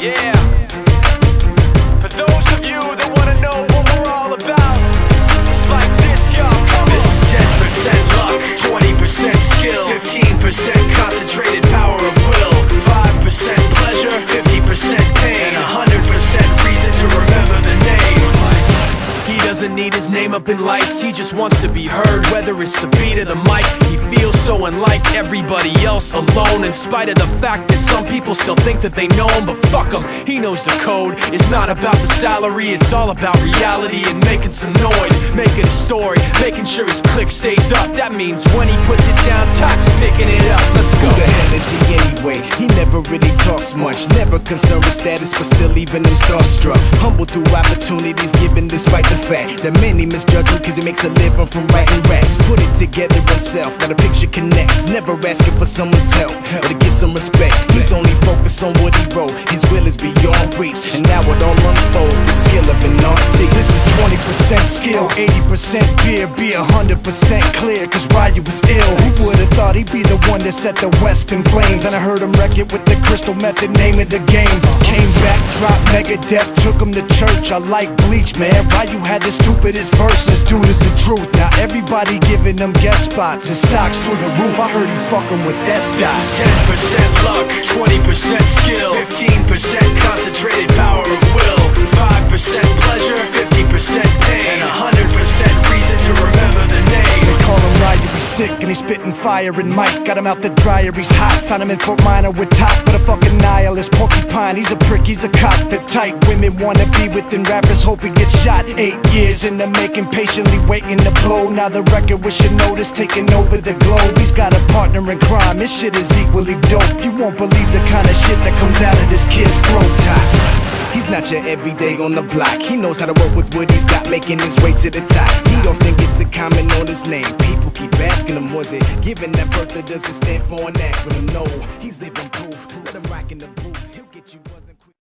Yeah. For those of you that wanna know what we're all about, it's like this, y'all. This is 10% luck, 20% skill, 15% concentrated power of will, 5% pleasure, 50% pain, and 100% reason to remember the name. He doesn't need his name up in lights, he just wants to be heard, whether it's the beat or the mic. He feels so unlike everybody else, alone, in spite of the fact that some people still think that they know him. But fuck him, he knows the code. It's not about the salary, it's all about reality and making some noise, making a story, making sure his click stays up. That means when he puts it down, Tox picking it up. Let's go. Who the hell is he anyway? He never really talks much, never concerned with status, but still even him starstruck. Humble through opportunities given despite the fact that many misjudge him cause he makes a living from writing raps. Put it together himself, now the picture connects, never asking for someone's help or to get some respect. He's only focused on what he wrote, his will is beyond reach, and now it all unfolds, the skill of an artist. This is 20% skill, 80% beer, be 100% clear, cause Ryu was ill. Who would've thought he'd be the one that set the West in flames? And I heard him wreck it with the Crystal Method, name of the game. Came back, dropped Megadeth, took him to church. I like Bleach, man. Ryu had the stupidest verse, this dude is the truth. Now everybody giving them guest spots, his stocks through the roof. I heard he fucking with This S-Dot. is 10% luck, 20% skill, 15% concentrated power of will, 5% pleasure, 50% pain, and 100% reason to remember the name. They call him Ryu, he's sick and he's spitting fire. And Mike got him out the dryer, he's hot. Found him in Fort Minor with Top, but a fucking nihilist porcupine. He's a prick, he's a cop. The type women wanna be within rappers, hope he gets shot. 8 years in the making, patiently waiting to blow. Now the record with your notice taking over the globe. He's got a partner in crime, his shit is equally dope. You won't believe the kind of shit that comes out of this kid's throat. He's not your everyday on the block. He knows how to work with what he's got, making his way to the top. He often gets a comment on his name. People keep asking him, was it given that birth, or does it stand for an acronym? No, he's living proof. Let him rock in the booth, he'll get you.